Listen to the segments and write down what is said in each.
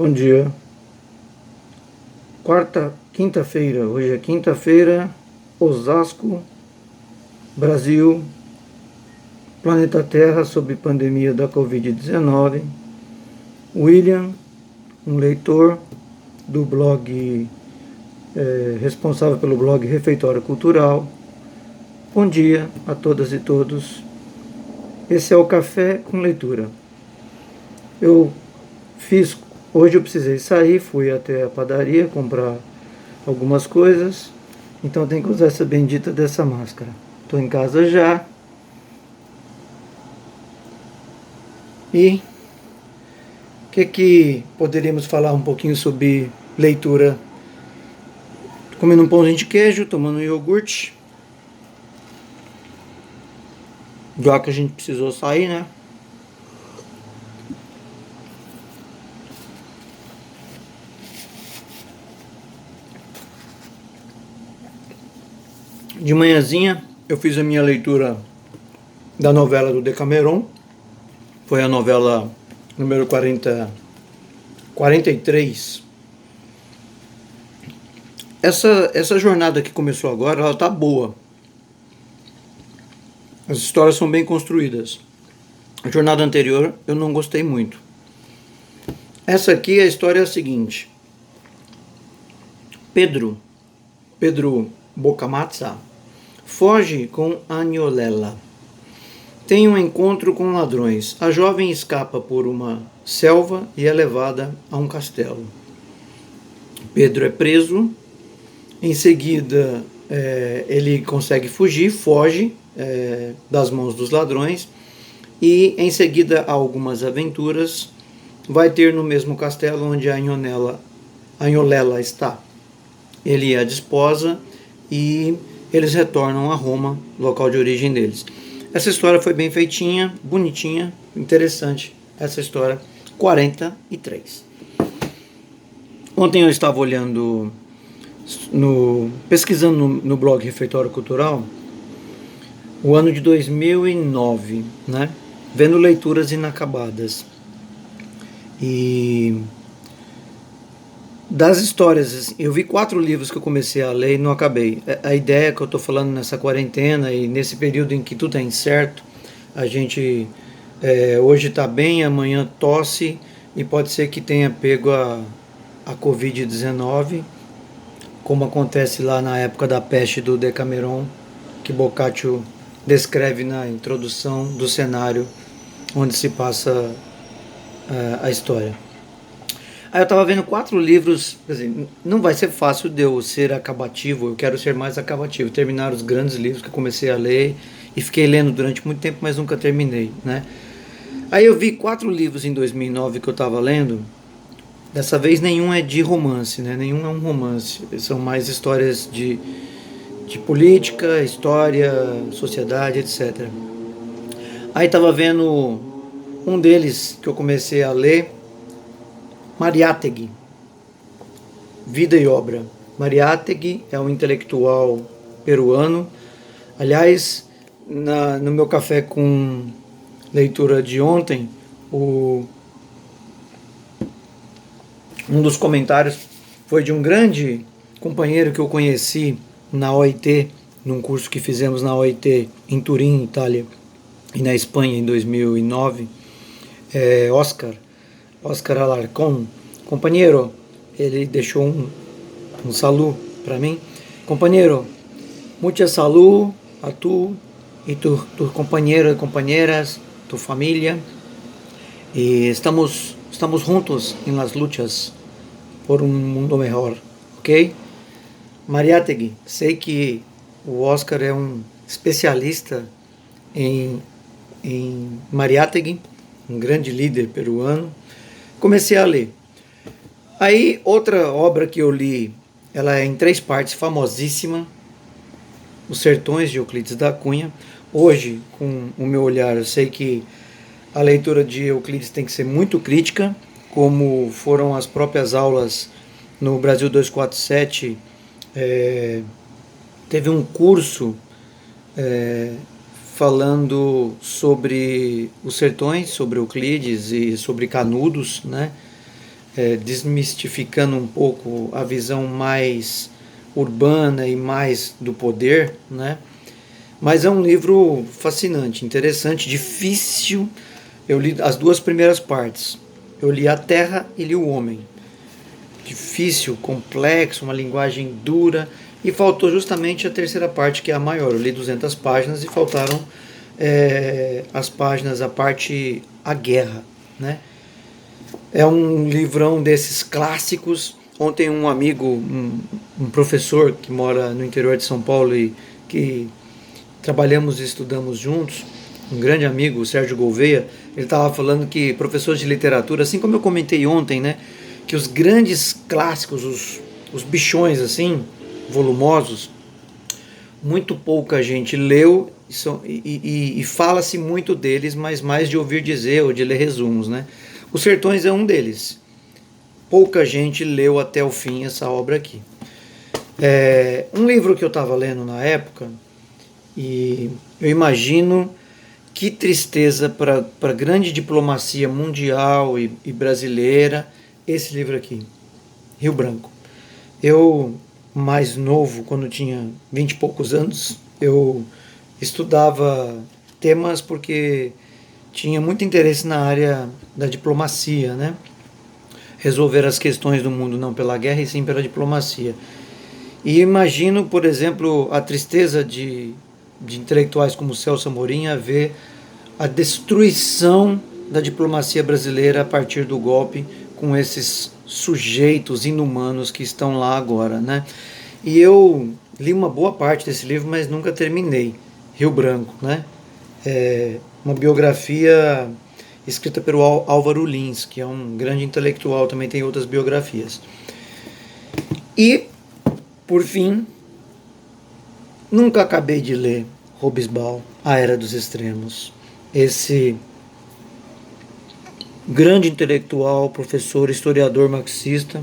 Bom dia. Quinta-feira. Hoje é quinta-feira. Osasco, Brasil. Planeta Terra sob pandemia da Covid-19. William, um leitor do blog, responsável pelo blog Refeitório Cultural. Bom dia a todas e todos. Esse é o Café com Leitura. Hoje eu precisei sair, fui até a padaria comprar algumas coisas, então tenho que usar essa bendita dessa máscara. Estou em casa já. E o que poderíamos falar um pouquinho sobre leitura? Tô comendo um pãozinho de queijo, tomando um iogurte. Já que a gente precisou sair, né? De manhãzinha eu fiz a minha leitura da novela do Decameron. Foi a novela número 43. Essa jornada que começou agora, ela tá boa. As histórias são bem construídas. A jornada anterior eu não gostei muito. Essa aqui, a história é a seguinte. Pedro Bocamazza foge com Agnolela. Tem um encontro com ladrões. A jovem escapa por uma selva e é levada a um castelo. Pedro é preso. Em seguida, ele consegue fugir, foge das mãos dos ladrões. E em seguida, há algumas aventuras. Vai ter no mesmo castelo onde a Agnolela está. Ele a desposa e eles retornam a Roma, local de origem deles. Essa história foi bem feitinha, bonitinha, interessante. Essa história 43. Ontem eu estava olhando, pesquisando no blog Refeitório Cultural, o ano de 2009, né? Vendo leituras inacabadas. E das histórias, eu vi 4 livros que eu comecei a ler e não acabei. A ideia que eu estou falando nessa quarentena e nesse período em que tudo é incerto, a gente hoje está bem, amanhã tosse e pode ser que tenha pego a Covid-19, como acontece lá na época da peste do Decameron, que Boccaccio descreve na introdução do cenário onde se passa a história. Aí eu estava vendo 4 livros, quer dizer, não vai ser fácil de eu ser acabativo, eu quero ser mais acabativo, terminar os grandes livros que eu comecei a ler e fiquei lendo durante muito tempo, mas nunca terminei, né? Aí eu vi 4 livros em 2009 que eu estava lendo, dessa vez nenhum é de romance, né? Nenhum é um romance, são mais histórias de política, história, sociedade, etc. Aí estava vendo um deles que eu comecei a ler, Mariátegui, Vida e Obra. Mariátegui é um intelectual peruano. Aliás, no meu café com leitura de ontem, um dos comentários foi de um grande companheiro que eu conheci na OIT, num curso que fizemos na OIT em Turim, Itália, e na Espanha em 2009, Oscar Alarcón. Companheiro, ele deixou um saludo para mim. Companheiro, muita salud a tu e tus companheiros e companheiras, tu família. E estamos juntos em las luchas por um mundo melhor, ok? Mariátegui, sei que o Oscar é um especialista em Mariátegui, um grande líder peruano. Comecei a ler. Aí, outra obra que eu li, ela é em 3 partes, famosíssima, Os Sertões, de Euclides da Cunha. Hoje, com o meu olhar, eu sei que a leitura de Euclides tem que ser muito crítica, como foram as próprias aulas no Brasil 247. Teve um curso falando sobre os sertões, sobre Euclides e sobre Canudos, né? desmistificando um pouco a visão mais urbana e mais do poder, né? Mas é um livro fascinante, interessante, difícil. Eu li as duas primeiras partes. Eu li A Terra e li O Homem. Difícil, complexo, uma linguagem dura. E faltou justamente a terceira parte, que é a maior. Eu li 200 páginas e faltaram as páginas, a parte A Guerra, né? É um livrão desses clássicos. Ontem um amigo, um professor que mora no interior de São Paulo e que trabalhamos e estudamos juntos, um grande amigo, o Sérgio Gouveia, ele estava falando que professores de literatura, assim como eu comentei ontem, né, que os grandes clássicos, os bichões assim, volumosos, muito pouca gente leu e fala-se muito deles, mas mais de ouvir dizer ou de ler resumos, né? Os Sertões é um deles. Pouca gente leu até o fim essa obra aqui. Um livro que eu estava lendo na época, e eu imagino que tristeza para a grande diplomacia mundial e brasileira, esse livro aqui, Rio Branco. Eu, mais novo, quando tinha 20 e poucos anos, eu estudava temas porque tinha muito interesse na área da diplomacia, né? Resolver as questões do mundo não pela guerra e sim pela diplomacia. E imagino, por exemplo, a tristeza de intelectuais como Celso Amorim a ver a destruição da diplomacia brasileira a partir do golpe com esses sujeitos inumanos que estão lá agora, né? E eu li uma boa parte desse livro, mas nunca terminei. Rio Branco, né? Uma biografia escrita pelo Álvaro Lins, que é um grande intelectual, também tem outras biografias. E, por fim, nunca acabei de ler Hobsbawm, A Era dos Extremos. Esse grande intelectual, professor, historiador marxista.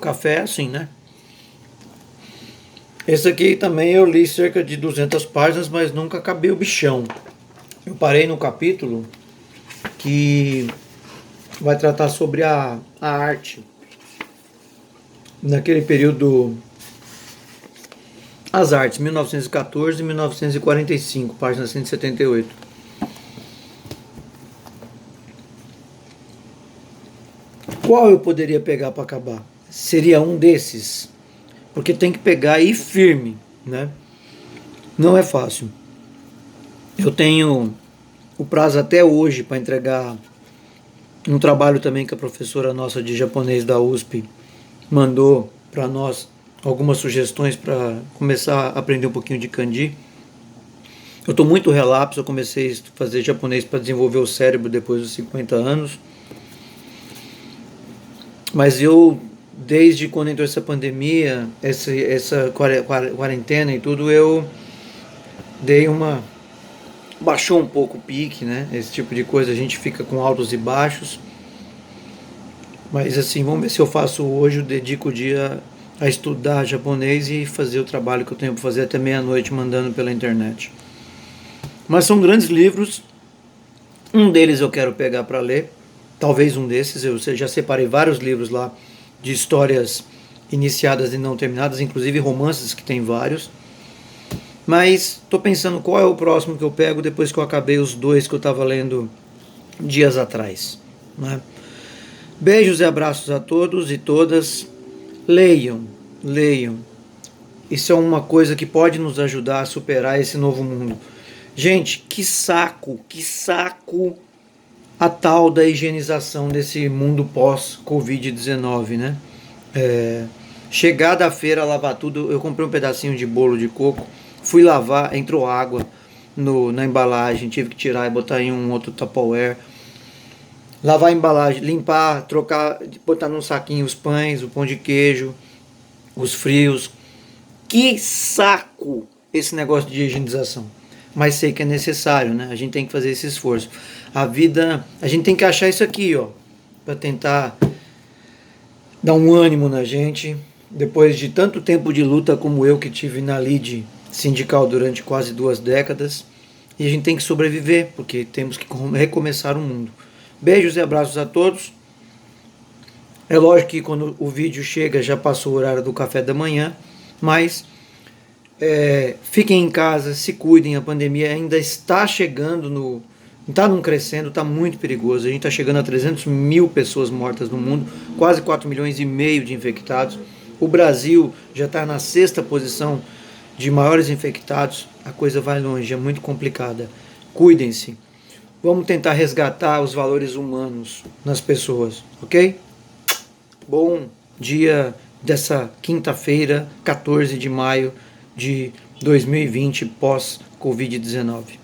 Café é assim, né? Esse aqui também eu li cerca de 200 páginas, mas nunca acabei o bichão. Eu parei no capítulo que vai tratar sobre a arte. Naquele período, as artes, 1914 e 1945, página 178. Qual eu poderia pegar para acabar? Seria um desses, porque tem que pegar e ir firme, né? Não é fácil. Eu tenho o prazo até hoje para entregar um trabalho também que a professora nossa de japonês da USP mandou para nós, algumas sugestões para começar a aprender um pouquinho de kanji. Eu estou muito relapso, eu comecei a fazer japonês para desenvolver o cérebro depois dos 50 anos. Mas eu, desde quando entrou essa pandemia, essa quarentena e tudo, eu dei baixou um pouco o pique, né? Esse tipo de coisa, a gente fica com altos e baixos. Mas assim, vamos ver se eu faço hoje, eu dedico o dia a estudar japonês e fazer o trabalho que eu tenho para fazer até meia-noite, mandando pela internet. Mas são grandes livros, um deles eu quero pegar para ler, talvez um desses, eu já separei vários livros lá de histórias iniciadas e não terminadas, inclusive romances que tem vários. Mas estou pensando qual é o próximo que eu pego depois que eu acabei os dois que eu estava lendo dias atrás, né? Beijos e abraços a todos e todas. Leiam, leiam. Isso é uma coisa que pode nos ajudar a superar esse novo mundo. Gente, que saco a tal da higienização desse mundo pós-Covid-19, né? Chegar da feira, lavar tudo. Eu comprei um pedacinho de bolo de coco, fui lavar, entrou água na embalagem, tive que tirar e botar em um outro Tupperware. Lavar a embalagem, limpar, trocar, botar num saquinho os pães, o pão de queijo, os frios. Que saco esse negócio de higienização. Mas sei que é necessário, né? A gente tem que fazer esse esforço. A vida, a gente tem que achar isso aqui, ó, para tentar dar um ânimo na gente. Depois de tanto tempo de luta como eu que tive na lide sindical durante quase 2 décadas e a gente tem que sobreviver, porque temos que recomeçar o mundo. Beijos e abraços a todos. É lógico que quando o vídeo chega já passou o horário do café da manhã, mas fiquem em casa, se cuidem, a pandemia ainda está chegando está não crescendo, está muito perigoso. A gente está chegando a 300 mil pessoas mortas no mundo, quase 4 milhões e meio de infectados. O Brasil já está na 6ª posição de maiores infectados. A coisa vai longe, é muito complicada. Cuidem-se. Vamos tentar resgatar os valores humanos nas pessoas, ok? Bom dia dessa quinta-feira, 14 de maio de 2020, pós-Covid-19.